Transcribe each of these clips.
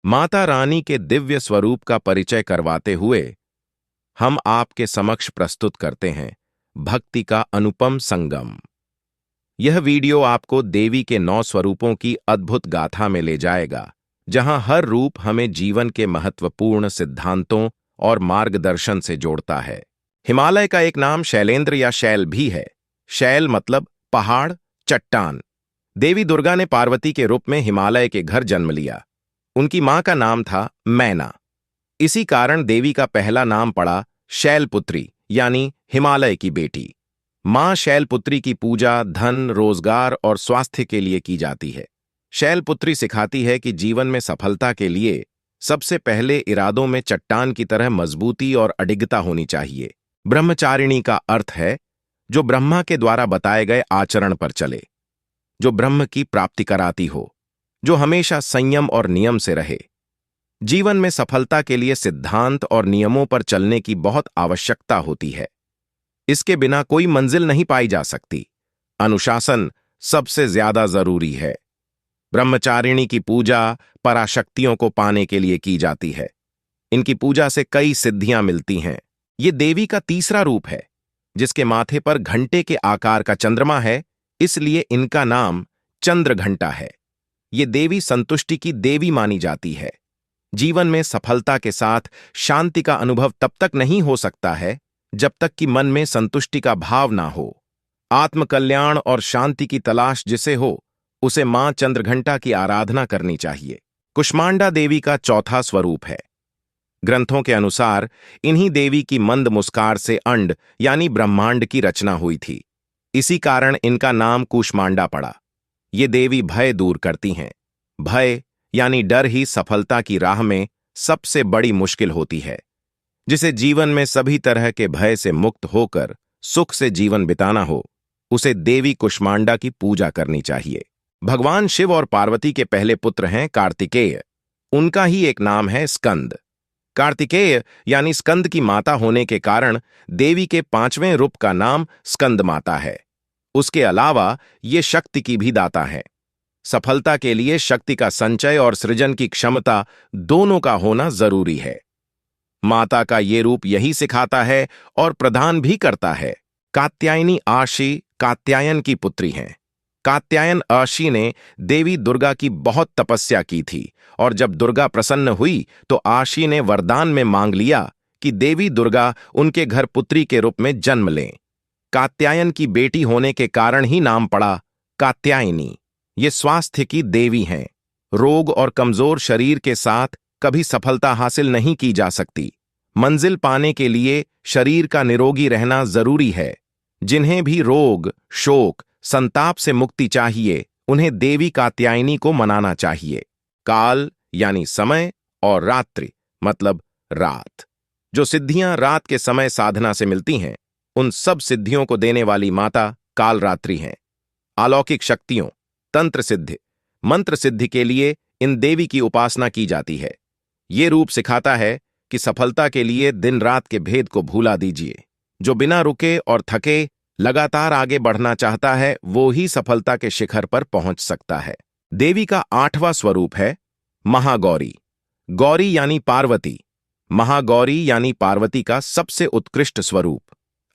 माता रानी के दिव्य स्वरूप का परिचय करवाते हुए हम आपके समक्ष प्रस्तुत करते हैं भक्ति का अनुपम संगम। यह वीडियो आपको देवी के 9 स्वरूपों की अद्भुत गाथा में ले जाएगा, जहां हर रूप हमें जीवन के महत्वपूर्ण सिद्धांतों और मार्गदर्शन से जोड़ता है। हिमालय का एक नाम शैलेंद्र या शैल भी है। शैल मतलब पहाड़, चट्टान। देवी दुर्गा ने पार्वती के रूप में हिमालय के घर जन्म लिया। उनकी मां का नाम था मैना। इसी कारण देवी का पहला नाम पड़ा शैलपुत्री यानी हिमालय की बेटी। मां शैलपुत्री की पूजा धन, रोजगार और स्वास्थ्य के लिए की जाती है। शैलपुत्री सिखाती है कि जीवन में सफलता के लिए सबसे पहले इरादों में चट्टान की तरह मजबूती और अडिगता होनी चाहिए। ब्रह्मचारिणी का अर्थ है जो ब्रह्मा के द्वारा बताए गए आचरण पर चले, जो ब्रह्म की प्राप्ति कराती हो, जो हमेशा संयम और नियम से रहे। जीवन में सफलता के लिए सिद्धांत और नियमों पर चलने की बहुत आवश्यकता होती है। इसके बिना कोई मंजिल नहीं पाई जा सकती। अनुशासन सबसे ज्यादा जरूरी है। ब्रह्मचारिणी की पूजा पराशक्तियों को पाने के लिए की जाती है। इनकी पूजा से कई सिद्धियां मिलती हैं। ये देवी का तीसरा रूप है, जिसके माथे पर घंटे के आकार का चंद्रमा है, इसलिए इनका नाम चंद्रघंटा है। ये देवी संतुष्टि की देवी मानी जाती है। जीवन में सफलता के साथ शांति का अनुभव तब तक नहीं हो सकता है जब तक कि मन में संतुष्टि का भाव ना हो। आत्मकल्याण और शांति की तलाश जिसे हो, उसे मां चंद्रघंटा की आराधना करनी चाहिए। कुष्मांडा देवी का चौथा स्वरूप है। ग्रंथों के अनुसार इन्हीं देवी की मंद मुस्कान से अंड यानी ब्रह्मांड की रचना हुई थी। इसी कारण इनका नाम कुष्मांडा पड़ा। ये देवी भय दूर करती हैं। भय यानी डर ही सफलता की राह में सबसे बड़ी मुश्किल होती है। जिसे जीवन में सभी तरह के भय से मुक्त होकर सुख से जीवन बिताना हो, उसे देवी कुष्मांडा की पूजा करनी चाहिए। भगवान शिव और पार्वती के पहले पुत्र हैं कार्तिकेय। उनका ही एक नाम है स्कंद। कार्तिकेय यानी स्कंद की माता होने के कारण देवी के 5वें रूप का नाम स्कंद माता है। उसके अलावा ये शक्ति की भी दाता है। सफलता के लिए शक्ति का संचय और सृजन की क्षमता दोनों का होना जरूरी है। माता का ये रूप यही सिखाता है और प्रदान भी करता है। कात्यायनी आशी कात्यायन की पुत्री हैं। कात्यायन आशी ने देवी दुर्गा की बहुत तपस्या की थी और जब दुर्गा प्रसन्न हुई तो आशी ने वरदान में मांग लिया कि देवी दुर्गा उनके घर पुत्री के रूप में जन्म लें। कात्यायन की बेटी होने के कारण ही नाम पड़ा कात्यायनी। ये स्वास्थ्य की देवी हैं। रोग और कमजोर शरीर के साथ कभी सफलता हासिल नहीं की जा सकती। मंजिल पाने के लिए शरीर का निरोगी रहना जरूरी है। जिन्हें भी रोग, शोक, संताप से मुक्ति चाहिए, उन्हें देवी कात्यायनी को मनाना चाहिए। काल यानी समय और रात्रि मतलब रात। जो सिद्धियां रात के समय साधना से मिलती हैं, उन सब सिद्धियों को देने वाली माता कालरात्रि हैं। अलौकिक शक्तियों, तंत्र सिद्धि, मंत्र सिद्धि के लिए इन देवी की उपासना की जाती है। ये रूप सिखाता है कि सफलता के लिए दिन रात के भेद को भूला दीजिए। जो बिना रुके और थके लगातार आगे बढ़ना चाहता है, वो ही सफलता के शिखर पर पहुंच सकता है। देवी का 8वां स्वरूप है महागौरी। गौरी यानी पार्वती। महागौरी यानी पार्वती का सबसे उत्कृष्ट स्वरूप।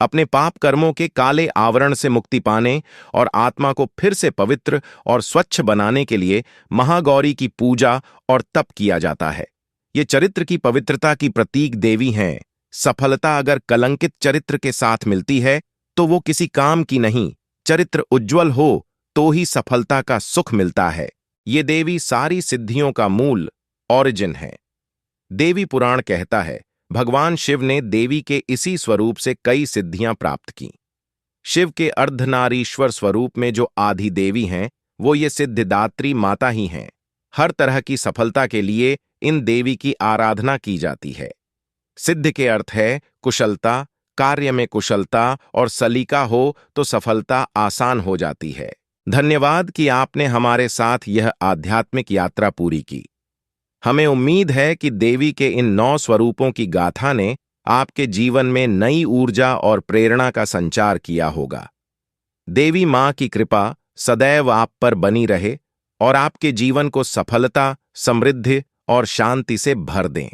अपने पाप कर्मों के काले आवरण से मुक्ति पाने और आत्मा को फिर से पवित्र और स्वच्छ बनाने के लिए महागौरी की पूजा और तप किया जाता है। ये चरित्र की पवित्रता की प्रतीक देवी हैं। सफलता अगर कलंकित चरित्र के साथ मिलती है तो वो किसी काम की नहीं। चरित्र उज्जवल हो तो ही सफलता का सुख मिलता है। ये देवी सारी सिद्धियों का मूल ओरिजिन है। देवी पुराण कहता है भगवान शिव ने देवी के इसी स्वरूप से कई सिद्धियां प्राप्त की। शिव के अर्धनारीश्वर स्वरूप में जो आदि देवी हैं, वो ये सिद्धिदात्री माता ही हैं। हर तरह की सफलता के लिए इन देवी की आराधना की जाती है। सिद्ध के अर्थ है कुशलता। कार्य में कुशलता और सलीका हो तो सफलता आसान हो जाती है। धन्यवाद कि आपने हमारे साथ यह आध्यात्मिक यात्रा पूरी की। हमें उम्मीद है कि देवी के इन 9 स्वरूपों की गाथा ने आपके जीवन में नई ऊर्जा और प्रेरणा का संचार किया होगा। देवी मां की कृपा सदैव आप पर बनी रहे और आपके जीवन को सफलता, समृद्धि और शांति से भर दें।